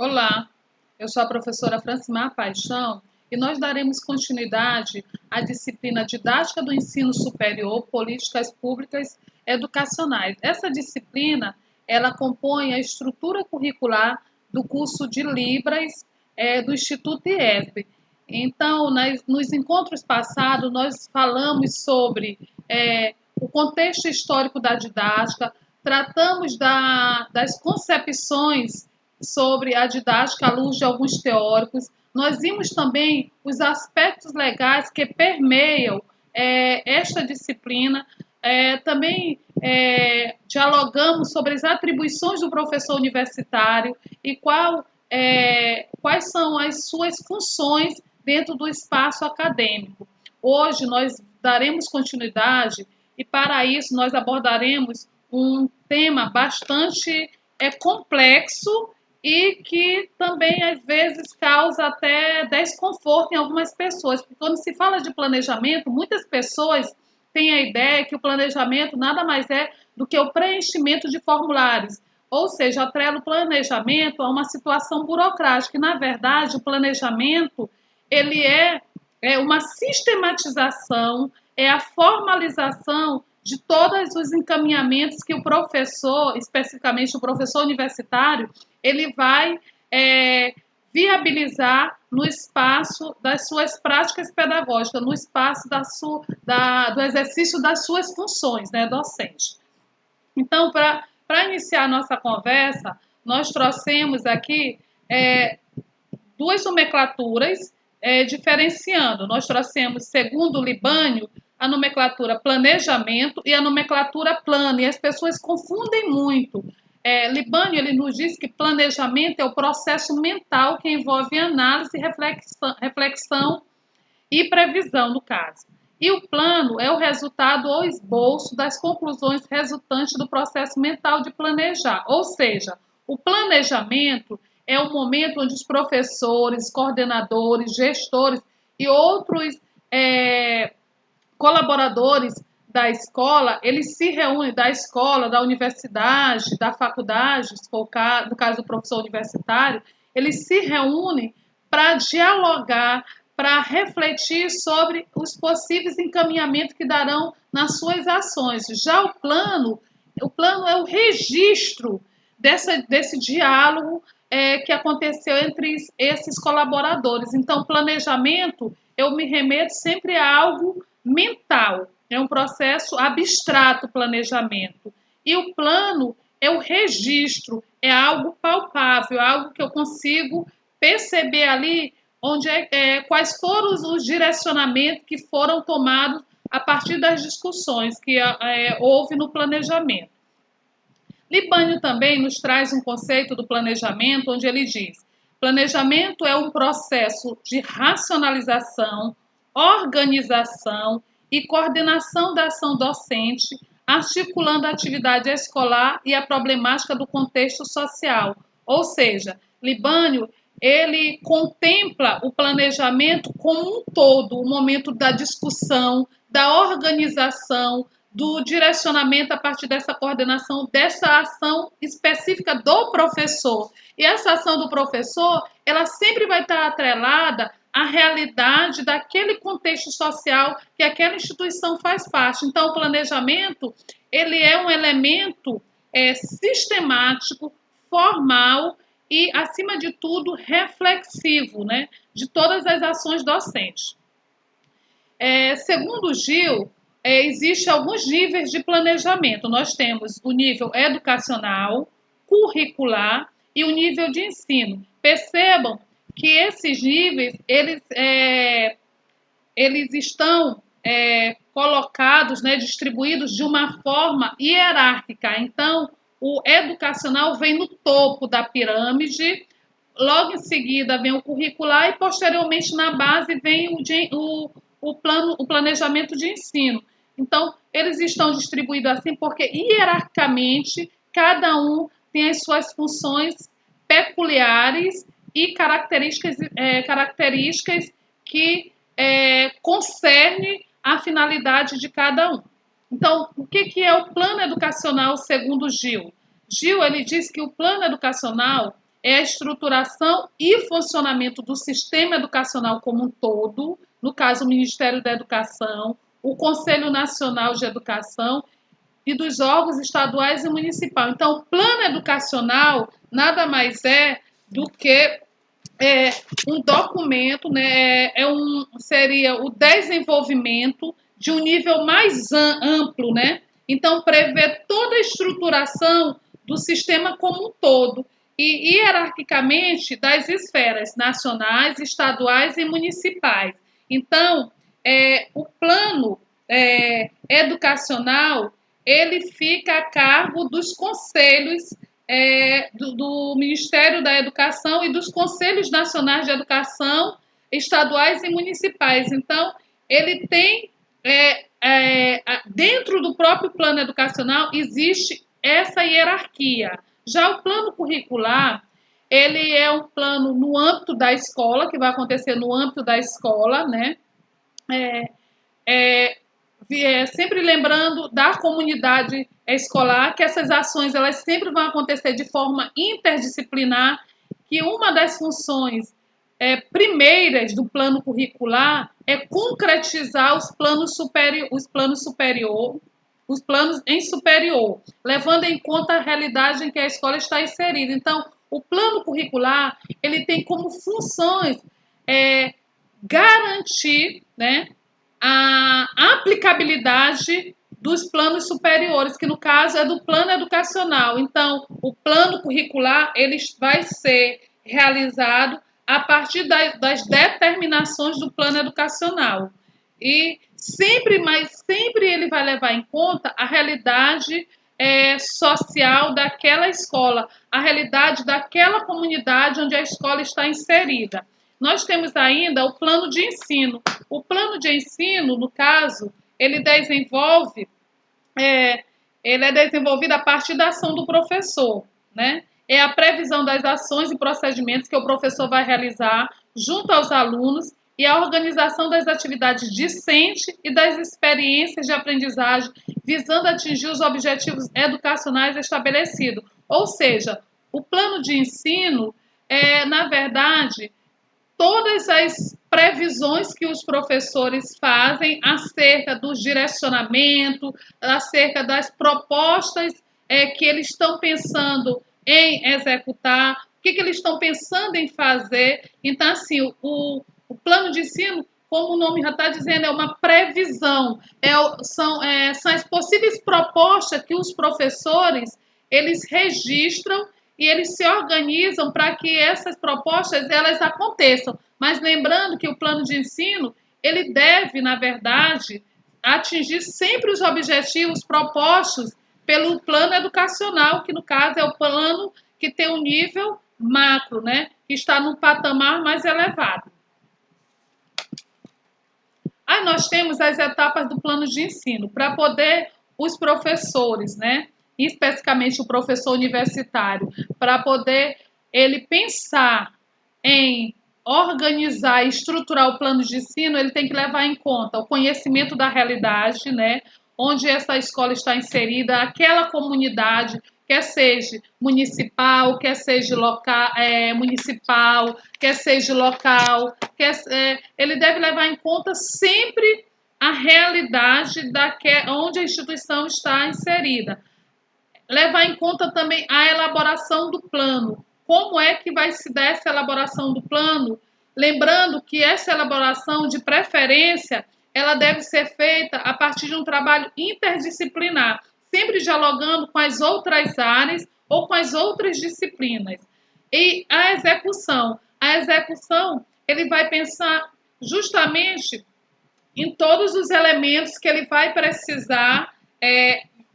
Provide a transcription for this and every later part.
Olá, eu sou a professora Francimar Paixão e nós daremos continuidade à disciplina Didática do Ensino Superior, Políticas Públicas Educacionais. Essa disciplina, ela compõe a estrutura curricular do curso de Libras do Instituto IESB. Então, nos encontros passados, nós falamos sobre o contexto histórico da didática, tratamos das concepções sobre a didática à luz de alguns teóricos. Nós vimos também os aspectos legais que permeiam esta disciplina. Também dialogamos sobre as atribuições do professor universitário e quais são as suas funções dentro do espaço acadêmico. Hoje nós daremos continuidade e, para isso, nós abordaremos um tema bastante complexo e que também, às vezes, causa até desconforto em algumas pessoas. Porque quando se fala de planejamento, muitas pessoas têm a ideia que o planejamento nada mais é do que o preenchimento de formulários. Ou seja, atrela o planejamento a uma situação burocrática. E, na verdade, o planejamento ele é uma sistematização, é a formalização de todos os encaminhamentos que o professor, especificamente o professor universitário, ele vai viabilizar no espaço das suas práticas pedagógicas, no espaço do exercício das suas funções, né, docentes. Então, para iniciar a nossa conversa, nós trouxemos aqui duas nomenclaturas diferenciando. Nós trouxemos, segundo o Libânio, a nomenclatura planejamento e a nomenclatura plano, e as pessoas confundem muito. Libânio ele nos diz que planejamento é o processo mental que envolve análise, reflexão e previsão, no caso. E o plano é o resultado ou esboço das conclusões resultantes do processo mental de planejar. Ou seja, o planejamento é o momento onde os professores, coordenadores, gestores e outros colaboradores da escola, eles se reúnem, da escola, da universidade, da faculdade, no caso do professor universitário, eles se reúnem para dialogar, para refletir sobre os possíveis encaminhamentos que darão nas suas ações. Já o plano é o registro desse diálogo que aconteceu entre esses colaboradores. Então, planejamento, eu me remeto sempre a algo mental, é um processo abstrato, planejamento. E o plano é o registro, é algo palpável, algo que eu consigo perceber ali quais foram os direcionamentos que foram tomados a partir das discussões que houve no planejamento. Libânio também nos traz um conceito do planejamento, onde ele diz: planejamento é um processo de racionalização, organização e coordenação da ação docente, articulando a atividade escolar e a problemática do contexto social. Ou seja, Libânio ele contempla o planejamento como um todo, o momento da discussão, da organização, do direcionamento a partir dessa coordenação, dessa ação específica do professor. E essa ação do professor, ela sempre vai estar atrelada à realidade daquele contexto social que aquela instituição faz parte. Então, o planejamento, ele é um elemento sistemático, formal e, acima de tudo, reflexivo, né, de todas as ações docentes. Segundo Gil, existem alguns níveis de planejamento. Nós temos o nível educacional, curricular e o nível de ensino. Percebam que esses níveis, eles estão colocados, né, distribuídos de uma forma hierárquica. Então, o educacional vem no topo da pirâmide, logo em seguida vem o curricular e, posteriormente, na base vem o planejamento de ensino. Então, eles estão distribuídos assim porque, hierarquicamente, cada um tem as suas funções peculiares e características que concerne a finalidade de cada um. Então, o que é o plano educacional segundo Gil? Gil, ele diz que o plano educacional é a estruturação e funcionamento do sistema educacional como um todo, no caso, o Ministério da Educação, o Conselho Nacional de Educação e dos órgãos estaduais e municipais. Então, o plano educacional nada mais é do que um documento, né, seria o desenvolvimento de um nível mais amplo, né? Então, prevê toda a estruturação do sistema como um todo e hierarquicamente das esferas nacionais, estaduais e municipais. Então, o plano educacional ele fica a cargo dos conselhos do Ministério da Educação e dos Conselhos Nacionais de Educação estaduais e municipais. Então, ele tem, dentro do próprio plano educacional, existe essa hierarquia. Já o plano curricular, ele é um plano no âmbito da escola, que vai acontecer no âmbito da escola, né? Sempre lembrando da comunidade escolar, que essas ações elas sempre vão acontecer de forma interdisciplinar, que uma das funções primeiras do plano curricular é concretizar os planos em superior, levando em conta a realidade em que a escola está inserida. Então, o plano curricular ele tem como funções garantir, né, a aplicabilidade dos planos superiores, que no caso é do plano educacional. Então, o plano curricular ele vai ser realizado a partir das determinações do plano educacional. E sempre ele vai levar em conta a realidade social daquela escola, a realidade daquela comunidade onde a escola está inserida. Nós temos ainda o plano de ensino. O plano de ensino, no caso, ele é desenvolvido a partir da ação do professor, né? É a previsão das ações e procedimentos que o professor vai realizar junto aos alunos e a organização das atividades discentes e das experiências de aprendizagem, visando atingir os objetivos educacionais estabelecidos. Ou seja, o plano de ensino na verdade, todas as previsões que os professores fazem acerca do direcionamento, acerca das propostas que eles estão pensando em executar, o que eles estão pensando em fazer. Então, assim, o plano de ensino, como o nome já está dizendo, é uma previsão, são as possíveis propostas que os professores eles registram e eles se organizam para que essas propostas elas aconteçam. Mas lembrando que o plano de ensino, ele deve, na verdade, atingir sempre os objetivos propostos pelo plano educacional, que no caso é o plano que tem um nível macro, né, que está num patamar mais elevado. Aí nós temos as etapas do plano de ensino, para poder os professores, né, especificamente o professor universitário, para poder ele pensar em organizar e estruturar o plano de ensino, ele tem que levar em conta o conhecimento da realidade, né, onde essa escola está inserida, aquela comunidade, quer seja municipal, quer seja local, municipal, quer seja local, ele deve levar em conta sempre a realidade onde a instituição está inserida. Levar em conta também a elaboração do plano. Como é que vai se dar essa elaboração do plano? Lembrando que essa elaboração, de preferência, ela deve ser feita a partir de um trabalho interdisciplinar, sempre dialogando com as outras áreas ou com as outras disciplinas. E a execução ele vai pensar justamente em todos os elementos que ele vai precisar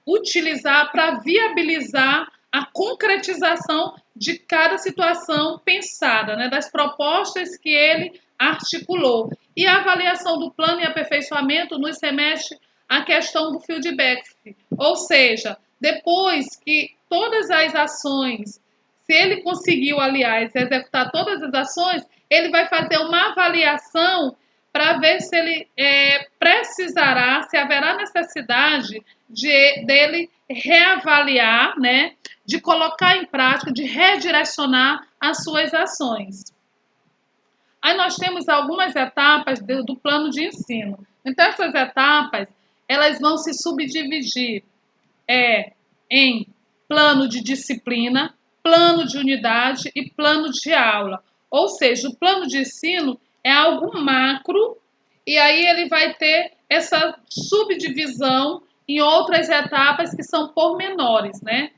utilizar para viabilizar a concretização de cada situação pensada, né, das propostas que ele articulou. E a avaliação do plano e aperfeiçoamento nos remete à questão do feedback, ou seja, depois que todas as ações, se ele conseguiu, aliás, executar todas as ações, ele vai fazer uma avaliação para ver se ele precisará, se haverá necessidade dele reavaliar, né, de colocar em prática, de redirecionar as suas ações. Aí nós temos algumas etapas do plano de ensino. Então, essas etapas, elas vão se subdividir em plano de disciplina, plano de unidade e plano de aula. Ou seja, o plano de ensino é algo macro e aí ele vai ter essa subdivisão em outras etapas que são pormenores, né?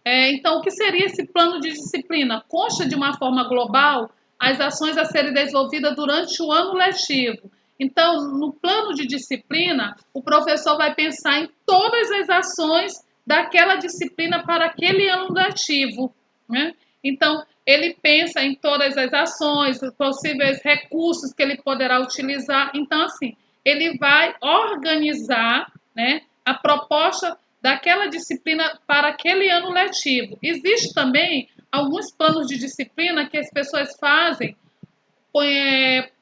Então, o que seria esse plano de disciplina? Consta de uma forma global as ações a serem desenvolvidas durante o ano letivo. Então, no plano de disciplina, o professor vai pensar em todas as ações daquela disciplina para aquele ano letivo, né? Então, ele pensa em todas as ações, os possíveis recursos que ele poderá utilizar. Então, assim, ele vai organizar, né, a proposta daquela disciplina para aquele ano letivo. Existe também alguns planos de disciplina que as pessoas fazem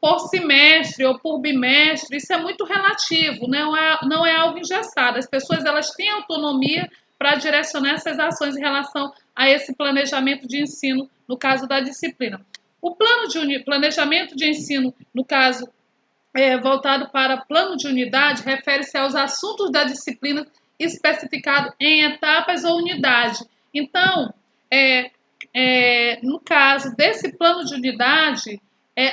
por semestre ou por bimestre. Isso é muito relativo, não é algo engessado. As pessoas elas têm autonomia para direcionar essas ações em relação a esse planejamento de ensino, no caso da disciplina. O plano de planejamento de ensino, no caso voltado para plano de unidade, refere-se aos assuntos da disciplina especificado em etapas ou unidade. Então, no caso desse plano de unidade,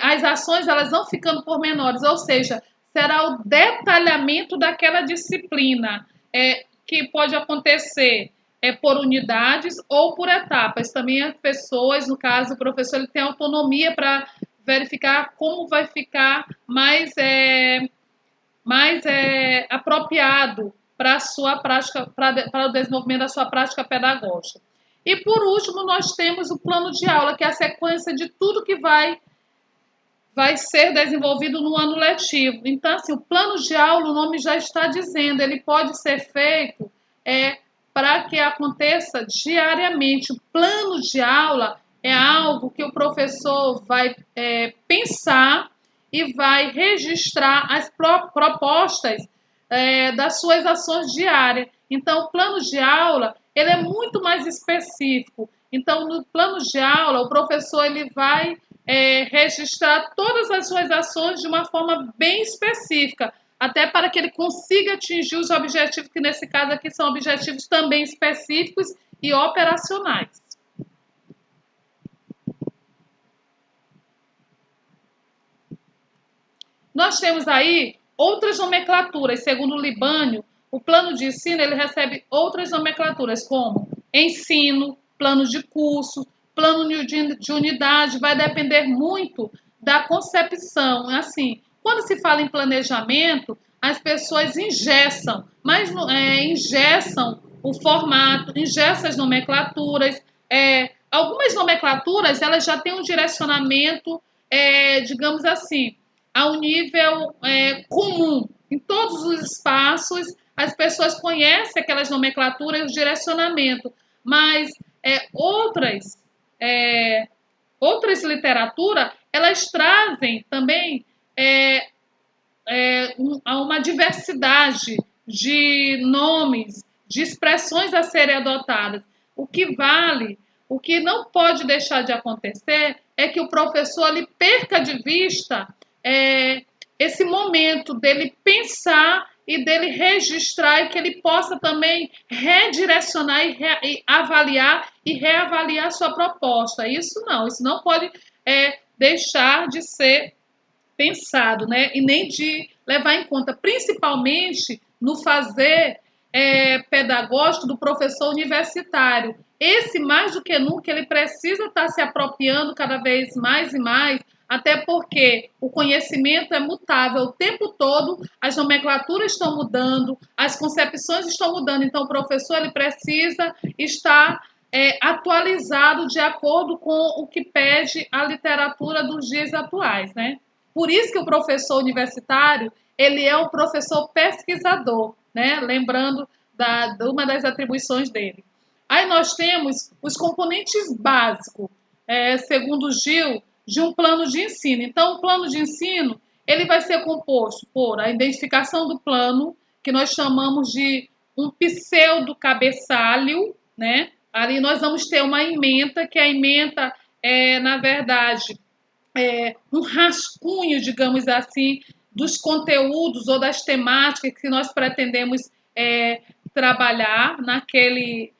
as ações elas vão ficando pormenores, ou seja, será o detalhamento daquela disciplina, que pode acontecer por unidades ou por etapas. Também as pessoas, no caso, o professor ele tem autonomia para verificar como vai ficar mais apropriado para a sua prática, para o desenvolvimento da sua prática pedagógica. E por último, nós temos o plano de aula, que é a sequência de tudo que vai ser desenvolvido no ano letivo. Então, assim, o plano de aula, o nome já está dizendo, ele pode ser feito para que aconteça diariamente. O plano de aula é algo que o professor vai pensar e vai registrar as propostas das suas ações diárias. Então, o plano de aula ele é muito mais específico. Então, no plano de aula, o professor ele vai registrar todas as suas ações de uma forma bem específica, até para que ele consiga atingir os objetivos, que nesse caso aqui são objetivos também específicos e operacionais. Nós temos aí outras nomenclaturas. Segundo o Libânio, o plano de ensino ele recebe outras nomenclaturas, como ensino, plano de curso, plano de unidade. Vai depender muito da concepção. Assim, quando se fala em planejamento, as pessoas engessam, mas engessam o formato, engessam as nomenclaturas. Algumas nomenclaturas elas já têm um direcionamento, digamos assim, a um nível comum. Em todos os espaços, as pessoas conhecem aquelas nomenclaturas e o direcionamento, mas outras literaturas, elas trazem também uma diversidade de nomes, de expressões a serem adotadas. O que vale, o que não pode deixar de acontecer é que o professor ele perca de vista esse momento dele pensar e dele registrar e que ele possa também redirecionar e avaliar e reavaliar sua proposta. Isso não pode deixar de ser pensado, né? E nem de levar em conta, principalmente no fazer pedagógico do professor universitário. Esse, mais do que nunca, ele precisa estar se apropriando cada vez mais e mais, até porque o conhecimento é mutável o tempo todo, as nomenclaturas estão mudando, as concepções estão mudando, então o professor ele precisa estar atualizado de acordo com o que pede a literatura dos dias atuais, né? Por isso que o professor universitário, ele é um professor pesquisador, né? Lembrando de uma das atribuições dele. Aí nós temos os componentes básicos, segundo Gil, de um plano de ensino. Então, o plano de ensino, ele vai ser composto por a identificação do plano, que nós chamamos de um pseudo-cabeçalho, né? Ali nós vamos ter uma ementa, que a ementa é, na verdade, um rascunho, digamos assim, dos conteúdos ou das temáticas que nós pretendemos trabalhar naquele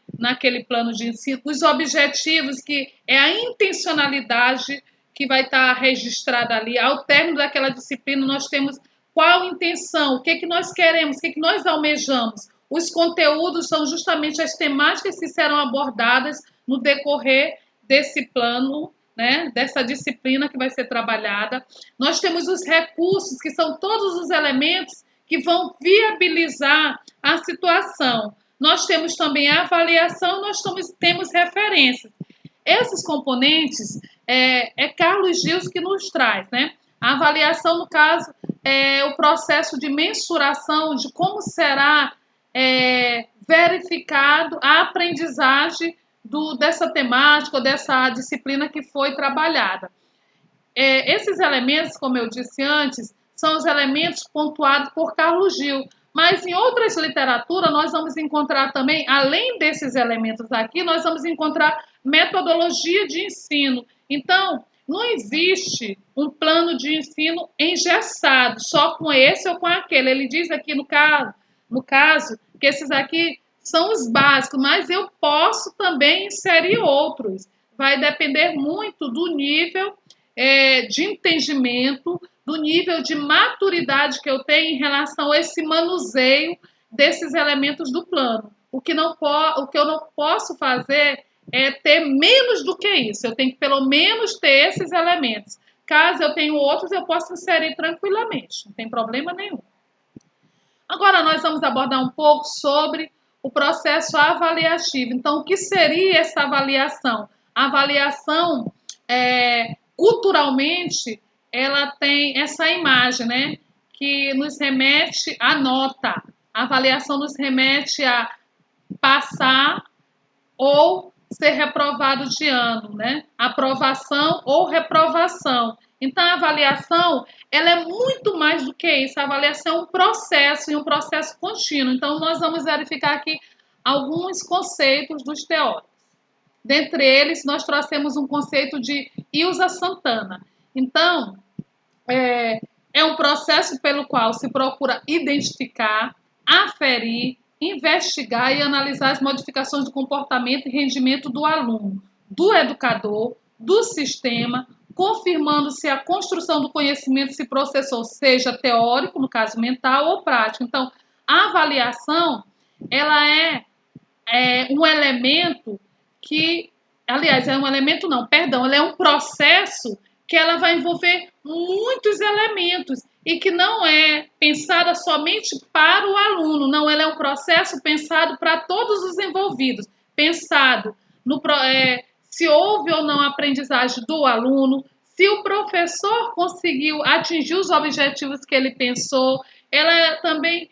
plano de ensino, os objetivos, que é a intencionalidade que vai estar registrada ali. Ao término daquela disciplina, nós temos qual intenção, o que, que nós queremos, o que, que nós almejamos. Os conteúdos são justamente as temáticas que serão abordadas no decorrer desse plano, né, dessa disciplina que vai ser trabalhada. Nós temos os recursos, que são todos os elementos que vão viabilizar a situação. Nós temos também a avaliação, temos referências. Esses componentes é Carlos Gils que nos traz, né? A avaliação, no caso, é o processo de mensuração de como será verificado a aprendizagem dessa temática ou dessa disciplina que foi trabalhada. Esses elementos, como eu disse antes, são os elementos pontuados por Carlos Gil, mas em outras literaturas nós vamos encontrar também, além desses elementos aqui, nós vamos encontrar metodologia de ensino. Então, não existe um plano de ensino engessado, só com esse ou com aquele. Ele diz aqui no caso que esses aqui são os básicos, mas eu posso também inserir outros. Vai depender muito do nível de entendimento, do nível de maturidade que eu tenho em relação a esse manuseio desses elementos do plano. O que eu não posso fazer é ter menos do que isso. Eu tenho que pelo menos ter esses elementos. Caso eu tenha outros, eu posso inserir tranquilamente, não tem problema nenhum. Agora nós vamos abordar um pouco sobre o processo avaliativo. Então, o que seria essa avaliação? A avaliação, culturalmente, ela tem essa imagem, né? Que nos remete à nota. A avaliação nos remete a passar ou ser reprovado de ano, né? Aprovação ou reprovação. Então, a avaliação, ela é muito mais do que isso. A avaliação é um processo, e um processo contínuo. Então, nós vamos verificar aqui alguns conceitos dos teóricos. Dentre eles, nós trouxemos um conceito de Ilza Santana. Então, é um processo pelo qual se procura identificar, aferir, investigar e analisar as modificações de comportamento e rendimento do aluno, do educador, do sistema, confirmando se a construção do conhecimento se processou, seja teórico, no caso mental, ou prático. Então, a avaliação, ela é um elemento que, aliás, é um elemento não, perdão, ela é um processo que ela vai envolver muitos elementos e que não é pensada somente para o aluno, não, ela é um processo pensado para todos os envolvidos, pensado no se houve ou não aprendizagem do aluno, se o professor conseguiu atingir os objetivos que ele pensou, ela também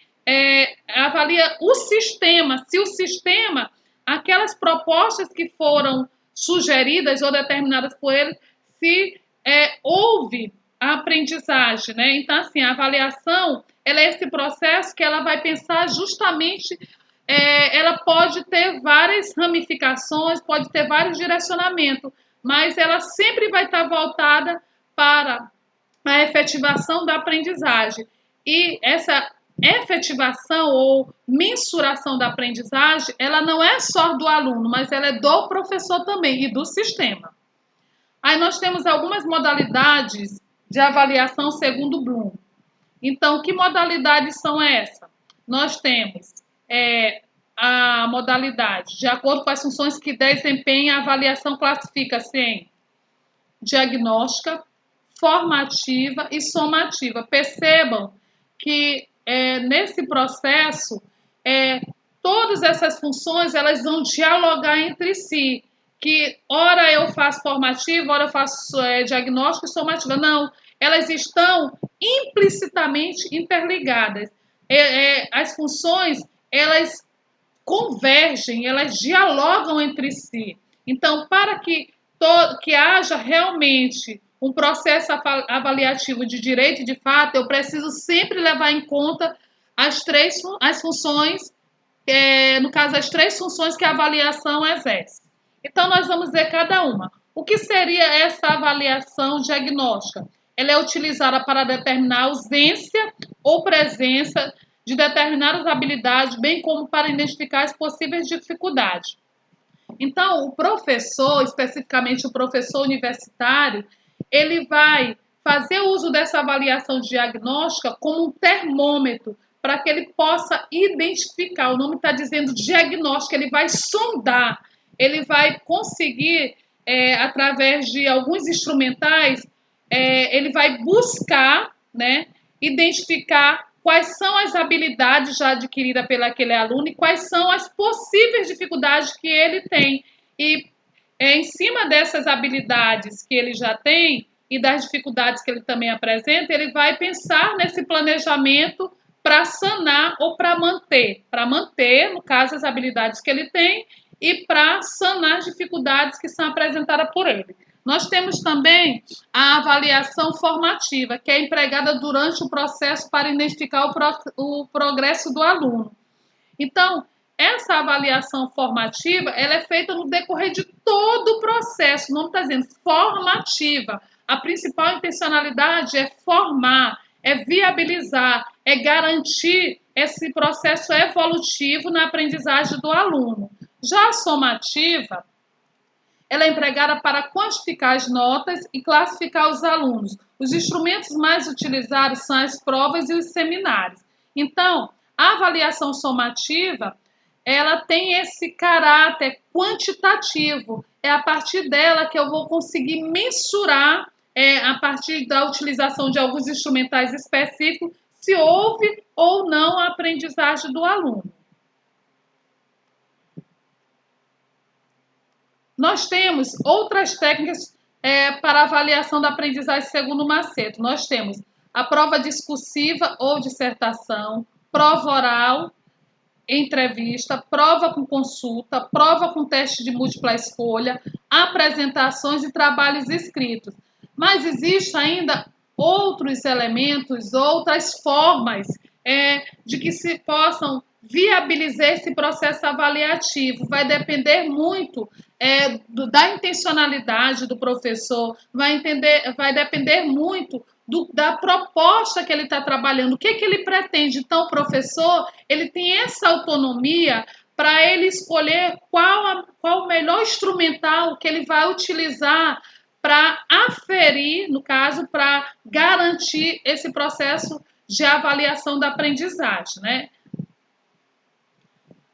avalia o sistema, se o sistema, aquelas propostas que foram sugeridas ou determinadas por ele, se houve a aprendizagem, né? Então, assim, a avaliação, ela é esse processo que ela vai pensar justamente, ela pode ter várias ramificações, pode ter vários direcionamentos, mas ela sempre vai estar voltada para a efetivação da aprendizagem. E essa efetivação ou mensuração da aprendizagem, ela não é só do aluno, mas ela é do professor também e do sistema. Aí nós temos algumas modalidades de avaliação segundo Bloom. Então, que modalidades são essas? Nós temos a modalidade, de acordo com as funções que desempenha, a avaliação classifica-se em diagnóstica, formativa e somativa. Percebam que nesse processo, todas essas funções elas vão dialogar entre si, que ora eu faço formativa, ora eu faço diagnóstico e somativa. Não, elas estão implicitamente interligadas. As funções, elas convergem, elas dialogam entre si. Então, para que haja realmente um processo avaliativo de direito e de fato, eu preciso sempre levar em conta as funções no caso, as 3 funções que a avaliação exerce. Então, nós vamos ver cada uma. O que seria essa avaliação diagnóstica? Ela é utilizada para determinar a ausência ou presença de determinadas habilidades, bem como para identificar as possíveis dificuldades. Então, o professor, especificamente o professor universitário, ele vai fazer uso dessa avaliação diagnóstica como um termômetro para que ele possa identificar. O nome está dizendo diagnóstico, ele vai sondar, ele vai conseguir, através de alguns instrumentais, ele vai buscar, né, identificar quais são as habilidades já adquiridas pelo aquele aluno e quais são as possíveis dificuldades que ele tem. E em cima dessas habilidades que ele já tem e das dificuldades que ele também apresenta, ele vai pensar nesse planejamento para sanar ou para manter. Para manter, no caso, as habilidades que ele tem e para sanar as dificuldades que são apresentadas por ele. Nós temos também a avaliação formativa, que é empregada durante o processo para identificar o progresso do aluno. Então, essa avaliação formativa, ela é feita no decorrer de todo o processo. O nome está dizendo formativa. A principal intencionalidade é formar, é viabilizar, é garantir esse processo evolutivo na aprendizagem do aluno. Já a somativa, ela é empregada para quantificar as notas e classificar os alunos. Os instrumentos mais utilizados são as provas e os seminários. Então, a avaliação somativa, ela tem esse caráter quantitativo. É a partir dela que eu vou conseguir mensurar, a partir da utilização de alguns instrumentais específicos, se houve ou não a aprendizagem do aluno. Nós temos outras técnicas para avaliação da aprendizagem segundo Macedo. Nós temos a prova discursiva ou dissertação, prova oral, entrevista, prova com consulta, prova com teste de múltipla escolha, apresentações e trabalhos escritos. Mas existem ainda outros elementos, outras formas de que se possam viabilizar esse processo avaliativo. Vai depender muito da intencionalidade do professor, vai depender muito da proposta que ele está trabalhando, o que ele pretende. Então, o professor, ele tem essa autonomia para ele escolher qual o melhor instrumental que ele vai utilizar para aferir, no caso, para garantir esse processo de avaliação da aprendizagem, né?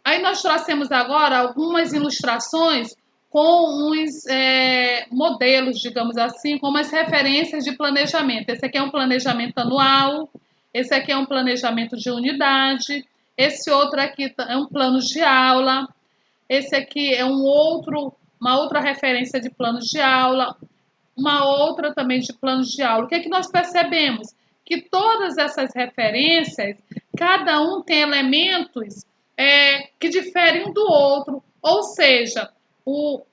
Aí nós trouxemos agora algumas ilustrações com uns modelos, digamos assim, como as referências de planejamento. Esse aqui é um planejamento anual, esse aqui é um planejamento de unidade, esse outro aqui é um plano de aula, esse aqui é uma outra referência de planos de aula, uma outra também de planos de aula. O que é que nós percebemos? Que todas essas referências, cada um tem elementos que diferem um do outro, ou seja, o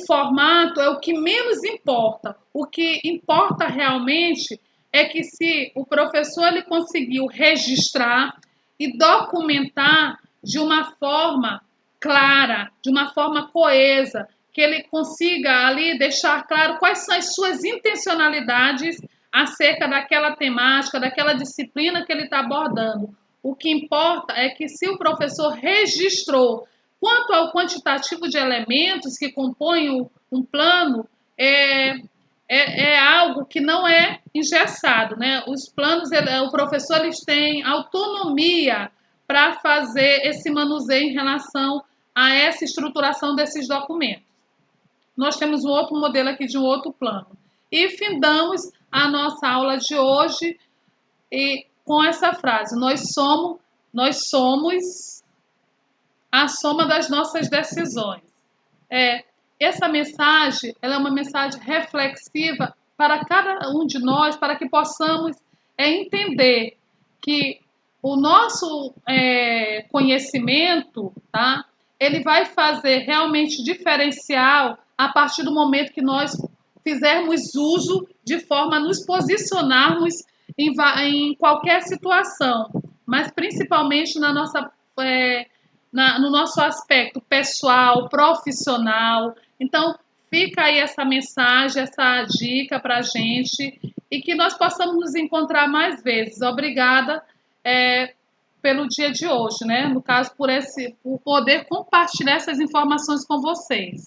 formato é o que menos importa. O que importa realmente é que se o professor ele conseguiu registrar e documentar de uma forma clara, de uma forma coesa, que ele consiga ali deixar claro quais são as suas intencionalidades acerca daquela temática, daquela disciplina que ele está abordando. O que importa é que se o professor registrou quanto ao quantitativo de elementos que compõem um plano, é algo que não é engessado, né? Os planos, o professor eles têm autonomia para fazer esse manuseio em relação a essa estruturação desses documentos. Nós temos um outro modelo aqui de um outro plano. E findamos a nossa aula de hoje com essa frase: nós somos a soma das nossas decisões. Essa mensagem, ela é uma mensagem reflexiva para cada um de nós, para que possamos entender que o nosso conhecimento, tá? Ele vai fazer realmente diferencial a partir do momento que nós fizermos uso de forma a nos posicionarmos em qualquer situação, mas principalmente na nossa no nosso aspecto pessoal, profissional. Então, fica aí essa mensagem, essa dica para a gente e que nós possamos nos encontrar mais vezes. Obrigada, pelo dia de hoje, né? No caso, por poder compartilhar essas informações com vocês.